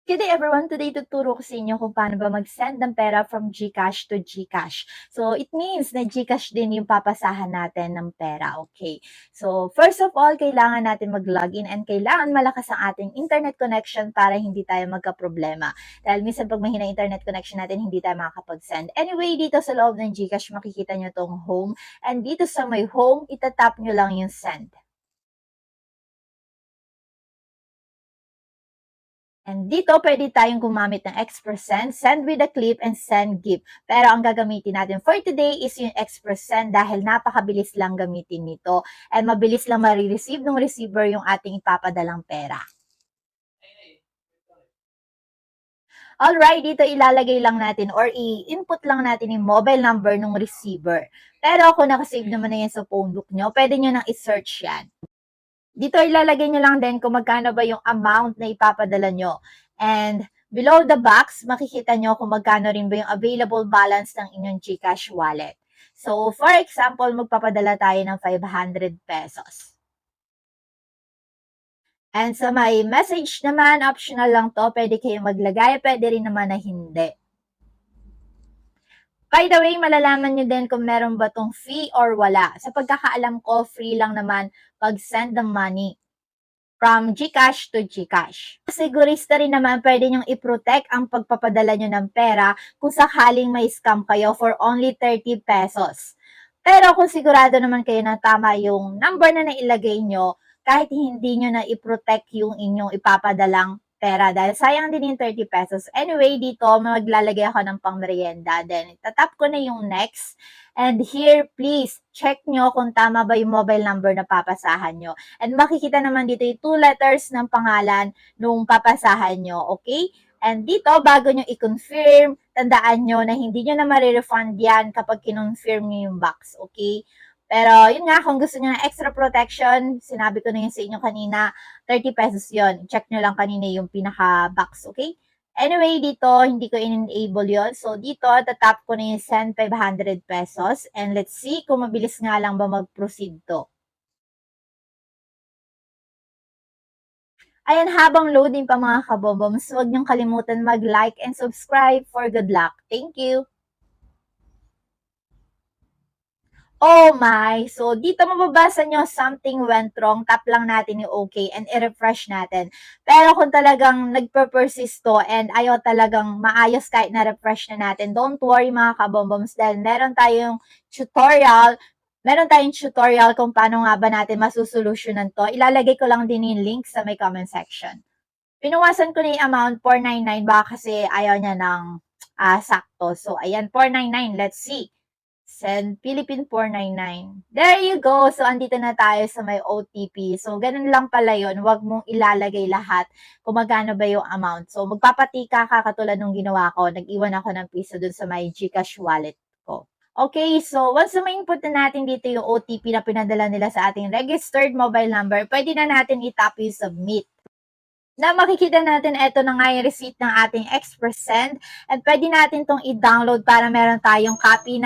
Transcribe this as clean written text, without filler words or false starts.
Good day everyone! Today tuturo ko sa inyo kung paano ba mag-send ng pera from GCash to GCash. So it means na GCash din yung papasahan natin ng pera, okay? So first of all, kailangan natin mag-login and kailangan malakas ang ating internet connection para hindi tayo magka-problema. Dahil minsan pag mahina internet connection natin, hindi tayo makakapag-send. Anyway, dito sa loob ng GCash, makikita nyo tong home. And dito sa may home, itatap nyo lang yung send. And dito, pwede tayong gumamit ng Express Send, send with a clip, and send gift. Pero ang gagamitin natin for today is yung Express Send dahil napakabilis lang gamitin nito. And mabilis lang marireceive ng receiver yung ating ipapadalang pera. Alright, dito ilalagay lang natin or i-input lang natin yung mobile number ng receiver. Pero kung nakasave naman na yan sa phone book nyo, pwede nyo nang i-search yan. Dito ilalagay nyo lang din kung magkano ba yung amount na ipapadala nyo. And below the box, makikita nyo kung magkano rin ba yung available balance ng inyong GCash wallet. So, for example, magpapadala tayo ng 500 pesos. And sa may message naman, optional lang to. Pwede kayong maglagay, pwede rin naman na hindi. By the way, malalaman nyo din kung meron ba tong fee or wala. Sa pagkakaalam ko, free lang naman pag-send ng money from GCash to GCash. Sigurista rin naman pwede nyong i-protect ang pagpapadala nyo ng pera kung sakaling may scam kayo for only 30 pesos. Pero kung sigurado naman kayo na tama yung number na nailagay nyo, kahit hindi nyo na i-protect yung inyong ipapadalang pera dahil sayang din yung 30 pesos. Anyway, dito maglalagay ako ng pang-merienda. Then, tatap ko na yung next. And here, please, check nyo kung tama ba yung mobile number na papasahan nyo. And makikita naman dito yung 2 letters ng pangalan nung papasahan nyo, okay? And dito, bago nyo i-confirm, tandaan nyo na hindi nyo na marirefund yan kapag kinonfirm nyo yung box, okay? Pero yun nga, kung gusto nyo ng extra protection, sinabi ko na yun sa inyo kanina, 30 pesos yun. Check nyo lang kanina yung pinaka-box, okay? Anyway, dito, hindi ko in-enable yon. So, dito, tatap ko na yung send 500 pesos. And let's see kung mabilis nga lang ba mag-proceed to. Ayan, habang loading pa mga kaboboms, huwag niyong kalimutan mag-like and subscribe for good luck. Thank you! Oh my! So, dito mababasa nyo something went wrong. Tap lang natin yung okay and i-refresh natin. Pero kung talagang nagper-persist to and ayaw talagang maayos kahit na-refresh na natin, don't worry mga kabomboms dahil meron tayong tutorial kung paano nga ba natin masusolusyonan to. Ilalagay ko lang din yung link sa may comment section. Pinuwasan ko na yung amount, 499, baka kasi ayaw niya ng sakto. So, ayan, 499. Let's see. Send Philippine 499. There you go. So, andito na tayo sa may OTP. So, ganun lang pala yun. Huwag mong ilalagay lahat kung magkano ba yung amount. So, magpapatika ka katulad nung ginawa ko. Nag-iwan ako ng piso dun sa may GCash wallet ko. Okay, so once na ma-input na natin dito yung OTP na pinadala nila sa ating registered mobile number, pwede na natin i-tap yung submit. Na makikita natin, ito na nga yung receipt ng ating Express Send. And pwede natin tong i-download para meron tayong copy